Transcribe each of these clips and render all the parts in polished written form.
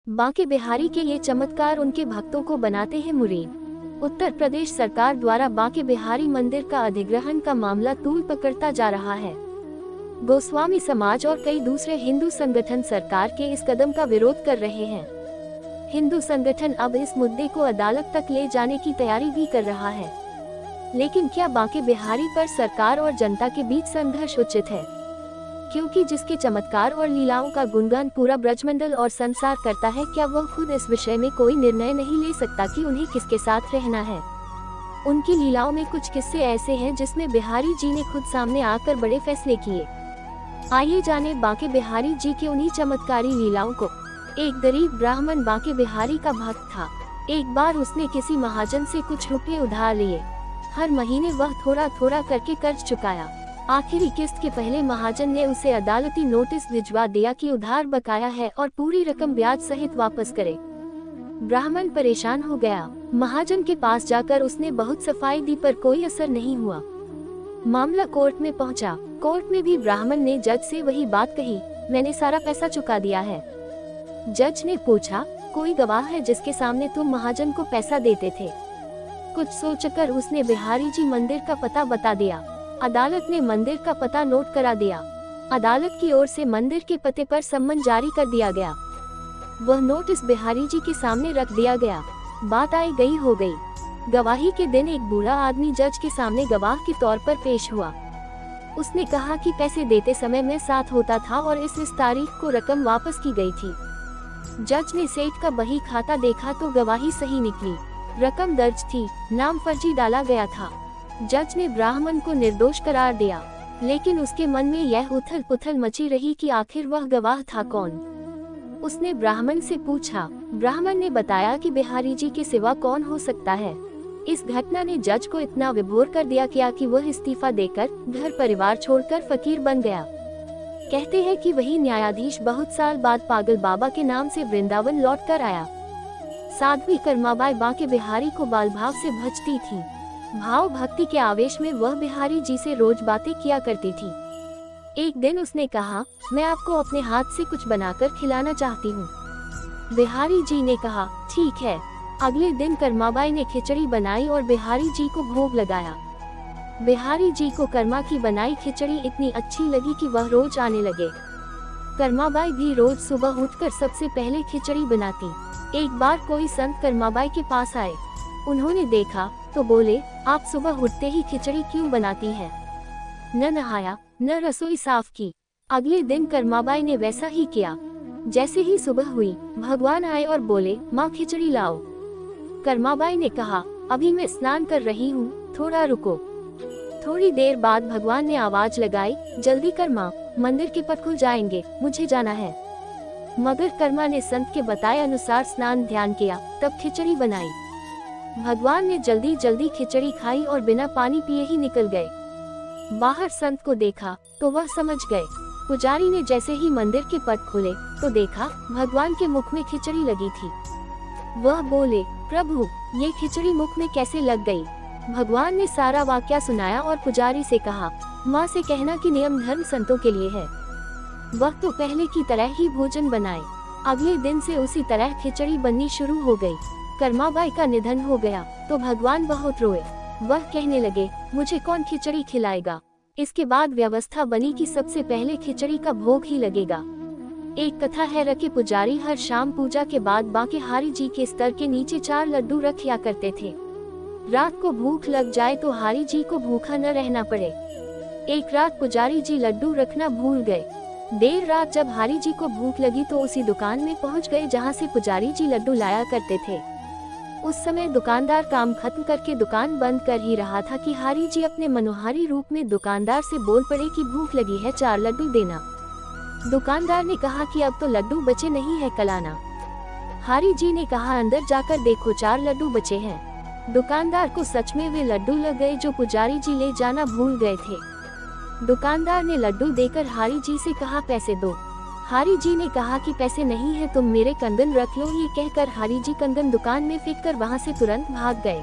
बांके बिहारी के ये चमत्कार उनके भक्तों को बनाते हैं मुरीद। उत्तर प्रदेश सरकार द्वारा बांके बिहारी मंदिर का अधिग्रहण का मामला तूल पकड़ता जा रहा है। गोस्वामी समाज और कई दूसरे हिंदू संगठन सरकार के इस कदम का विरोध कर रहे हैं। हिंदू संगठन अब इस मुद्दे को अदालत तक ले जाने की तैयारी भी कर रहा है। लेकिन क्या बांके बिहारी पर सरकार और जनता के बीच संघर्ष उचित है? क्योंकि जिसके चमत्कार और लीलाओं का गुणगान पूरा ब्रजमंडल और संसार करता है, क्या वह खुद इस विषय में कोई निर्णय नहीं ले सकता कि उन्हें किसके साथ रहना है? उनकी लीलाओं में कुछ किस्से ऐसे हैं जिसमें बिहारी जी ने खुद सामने आकर बड़े फैसले किए। आइए जाने बांके बिहारी जी की उन्हीं चमत्कारी लीलाओं को। एक गरीब ब्राह्मण बांके बिहारी का भक्त था। एक बार उसने किसी महाजन से कुछ रुपए उधार लिए। हर महीने वह थोड़ा थोड़ा करके कर्ज चुकाया। आखिरी किस्त के पहले महाजन ने उसे अदालती नोटिस भिजवा दिया कि उधार बकाया है और पूरी रकम ब्याज सहित वापस करे। ब्राह्मण परेशान हो गया। महाजन के पास जाकर उसने बहुत सफाई दी पर कोई असर नहीं हुआ। मामला कोर्ट में पहुंचा। कोर्ट में भी ब्राह्मण ने जज से वही बात कही, मैंने सारा पैसा चुका दिया है। जज ने पूछा, कोई गवाह है जिसके सामने तुम महाजन को पैसा देते थे? कुछ सोचकर उसने बिहारी जी मंदिर का पता बता दिया। अदालत ने मंदिर का पता नोट करा दिया। अदालत की ओर से मंदिर के पते पर सम्मन जारी कर दिया गया। वह नोटिस बिहारी जी के सामने रख दिया गया। बात आई गई हो गई। गवाही के दिन एक बूढ़ा आदमी जज के सामने गवाह के तौर पर पेश हुआ। उसने कहा कि पैसे देते समय मैं साथ होता था और इस तारीख को रकम वापस की गई थी। जज ने सेठ का बही खाता देखा तो गवाही सही निकली। रकम दर्ज थी, नाम फर्जी डाला गया था। जज ने ब्राह्मण को निर्दोष करार दिया, लेकिन उसके मन में यह उथल पुथल मची रही कि आखिर वह गवाह था कौन। उसने ब्राह्मण से पूछा। ब्राह्मण ने बताया कि बिहारी जी के सिवा कौन हो सकता है। इस घटना ने जज को इतना विभोर कर दिया कि वह इस्तीफा देकर घर परिवार छोड़कर फकीर बन गया। कहते हैं कि वही न्यायाधीश बहुत साल बाद पागल बाबा के नाम से वृंदावन लौट कर आया। साध्वी कर्माबाई बांके बिहारी को बाल भाव से भजती थी। भाव भक्ति के आवेश में वह बिहारी जी से रोज बातें किया करती थी। एक दिन उसने कहा, मैं आपको अपने हाथ से कुछ बनाकर खिलाना चाहती हूँ। बिहारी जी ने कहा, ठीक है। अगले दिन कर्माबाई ने खिचड़ी बनाई और बिहारी जी को भोग लगाया। बिहारी जी को कर्मा की बनाई खिचड़ी इतनी अच्छी लगी कि वह रोज आने लगे। कर्माबाई भी रोज सुबह उठकर सबसे पहले खिचड़ी बनाती। एक बार कोई संत कर्माबाई के पास आए। उन्होंने देखा तो बोले, आप सुबह उठते ही खिचड़ी क्यों बनाती हैं? न नहाया न रसोई साफ की। अगले दिन कर्माबाई ने वैसा ही किया। जैसे ही सुबह हुई, भगवान आए और बोले, माँ खिचड़ी लाओ। कर्माबाई ने कहा, अभी मैं स्नान कर रही हूँ, थोड़ा रुको। थोड़ी देर बाद भगवान ने आवाज लगाई, जल्दी कर माँ, मंदिर के पट खुल जाएंगे, मुझे जाना है। मगर कर्मा ने संत के बताए अनुसार स्नान ध्यान किया, तब खिचड़ी बनाई। भगवान ने जल्दी जल्दी खिचड़ी खाई और बिना पानी पिए ही निकल गए। बाहर संत को देखा तो वह समझ गए। पुजारी ने जैसे ही मंदिर के पट खोले तो देखा भगवान के मुख में खिचड़ी लगी थी। वह बोले, प्रभु, ये खिचड़ी मुख में कैसे लग गई? भगवान ने सारा वाकया सुनाया और पुजारी से कहा, माँ से कहना कि नियम धर्म संतों के लिए है। वह तो पहले की तरह ही भोजन बनाए। अगले दिन से उसी तरह खिचड़ी बननी शुरू हो गई। कर्माबाई का निधन हो गया तो भगवान बहुत रोए। वह कहने लगे, मुझे कौन खिचड़ी खिलाएगा? इसके बाद व्यवस्था बनी कि सबसे पहले खिचड़ी का भोग ही लगेगा। एक कथा है कि पुजारी हर शाम पूजा के बाद बांके हारी जी के स्तर के नीचे 4 लड्डू रखा करते थे। रात को भूख लग जाए तो हारी जी को भूखा न रहना पड़े। एक रात पुजारी जी लड्डू रखना भूल गए। देर रात जब हारी जी को भूख लगी तो उसी दुकान में पहुंच गए जहां से पुजारी जी लड्डू लाया करते थे। उस समय दुकानदार काम खत्म करके दुकान बंद कर ही रहा था कि हारी जी अपने मनोहारी रूप में दुकानदार से बोल पड़े कि भूख लगी है, 4 लड्डू देना। दुकानदार ने कहा कि अब तो लड्डू बचे नहीं है, कल आना। हारी जी ने कहा, अंदर जाकर देखो 4 लड्डू बचे हैं। दुकानदार को सच में वे लड्डू लग गए जो पुजारी जी ले जाना भूल गए थे। दुकानदार ने लड्डू देकर हारी जी से कहा, पैसे दो। हारी जी ने कहा कि पैसे नहीं है, तुम मेरे कंगन रख लो। ये कहकर हारी जी कंगन दुकान में फेंक कर वहाँ से तुरंत भाग गए।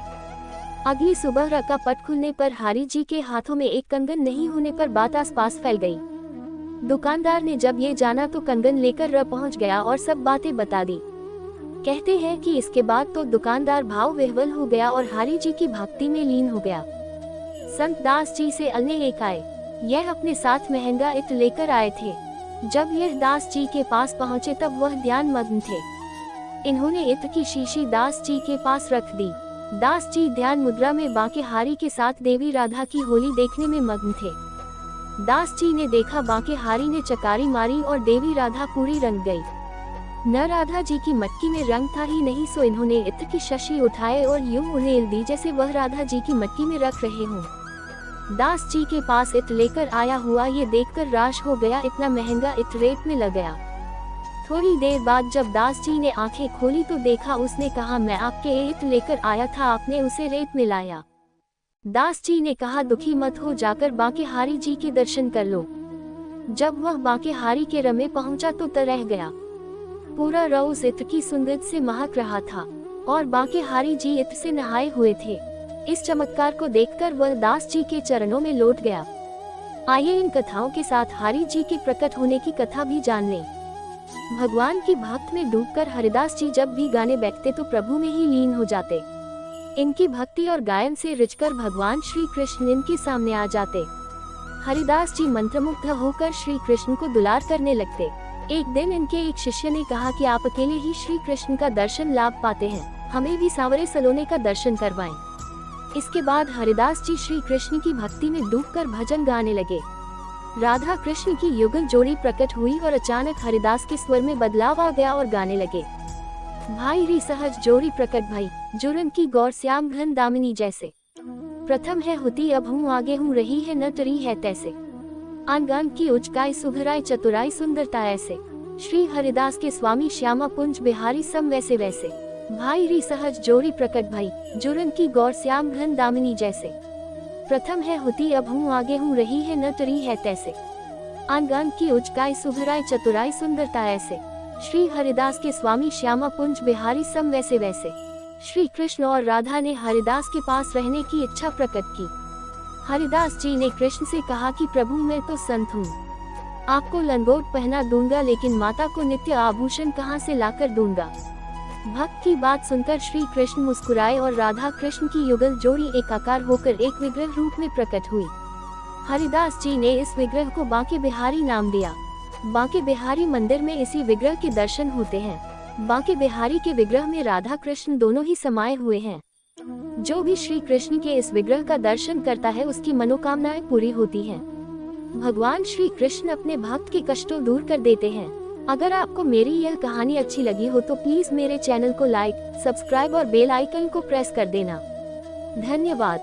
अगली सुबह का पट खुलने पर हारी जी के हाथों में एक कंगन नहीं होने पर बात आसपास फैल गई। दुकानदार ने जब ये जाना तो कंगन लेकर पहुंच गया और सब बातें बता दी। कहते हैं कि इसके बाद तो दुकानदार भाव विह्वल हो गया और हरि जी की भक्ति में लीन हो गया। संत दास जी से अलने एक आए, यह अपने साथ महंगा इत्र लेकर आए थे। जब यह दास जी के पास पहुँचे तब वह ध्यान मग्न थे। इन्होंने इत्र की शीशी दास जी के पास रख दी। दास जी ध्यान मुद्रा में बांके हारी के साथ देवी राधा की होली देखने में मग्न थे। दास जी ने देखा बांके हारी ने चकारी मारी और देवी राधा पूरी रंग गई। न राधा जी की मटकी में रंग था ही नहीं, सो इन्होंने इत्र की शीशी उठाए और यूं उड़ेल दी जैसे वह राधा जी की मटकी में रख रहे हों। दास जी के पास इत्र लेकर आया हुआ ये देखकर राश हो गया, इतना महंगा इत्र रेत में लग गया। थोड़ी देर बाद जब दास जी ने आंखें खोली तो देखा, उसने कहा, मैं आपके इत्र लेकर आया था, आपने उसे रेत में लाया। दास जी ने कहा, दुखी मत हो, जाकर बांके हारी जी के दर्शन कर लो। जब वह बांके हारी के रमे पहुंचा तो रह गया। पूरा रव उस इत्र की सुगंध से महक रहा था और बांके हारी जी इत्र से नहाए हुए थे। इस चमत्कार को देखकर वह दास जी के चरणों में लौट गया। आइए इन कथाओं के साथ हारी जी के प्रकट होने की कथा भी जान लें। भगवान की भक्त में डूबकर हरिदास जी जब भी गाने बैठते तो प्रभु में ही लीन हो जाते। इनकी भक्ति और गायन से रिझकर भगवान श्री कृष्ण इनके सामने आ जाते। हरिदास जी मंत्रमुग्ध होकर श्री कृष्ण को दुलार करने लगते। एक दिन इनके एक शिष्य ने कहा कि आप अकेले ही श्री कृष्ण का दर्शन लाभ पाते हैं, हमें भी सांवरे सलोने का दर्शन करवाएं। इसके बाद हरिदास जी श्री कृष्ण की भक्ति में डूबकर भजन गाने लगे। राधा कृष्ण की युगल जोड़ी प्रकट हुई और अचानक हरिदास के स्वर में बदलाव आ गया और गाने लगे, भाई री सहज जोड़ी प्रकट भई, जुरन की गौर श्याम घन दामिनी जैसे। प्रथम है होती अब हूँ आगे हूँ, रही है न टरी है तैसे। आन की उचकाई सुघराई चतुराई सुंदरता ऐसे। श्री हरिदास के स्वामी श्यामा पुंज बिहारी सम वैसे वैसे। भाई री सहज जोड़ी प्रकट भई, जुरन की गौर श्याम घन दामिनी जैसे। प्रथम है होती अब हूँ आगे हूँ, रही है न टरी है तैसे। आन की उचकाई सुघराई चतुराई सुंदरता ऐसे। श्री हरिदास के स्वामी श्यामा पुंज बिहारी सम वैसे वैसे। श्री कृष्ण और राधा ने हरिदास के पास रहने की इच्छा प्रकट की। हरिदास जी ने कृष्ण से कहा कि प्रभु मैं तो संत हूँ, आपको लंगोट पहना दूंगा, लेकिन माता को नित्य आभूषण कहाँ से लाकर दूंगा। भक्त की बात सुनकर श्री कृष्ण मुस्कुराए और राधा कृष्ण की युगल जोड़ी एकाकार होकर एक विग्रह रूप में प्रकट हुई। हरिदास जी ने इस विग्रह को बांके बिहारी नाम दिया। बांके बिहारी मंदिर में इसी विग्रह के दर्शन होते हैं। बांके बिहारी के विग्रह में राधा कृष्ण दोनों ही समाये हुए हैं। जो भी श्री कृष्ण के इस विग्रह का दर्शन करता है उसकी मनोकामनाएं पूरी होती हैं। भगवान श्री कृष्ण अपने भक्त के कष्टों दूर कर देते हैं। अगर आपको मेरी यह कहानी अच्छी लगी हो तो प्लीज मेरे चैनल को लाइक, सब्सक्राइब और बेल आइकन को प्रेस कर देना। धन्यवाद।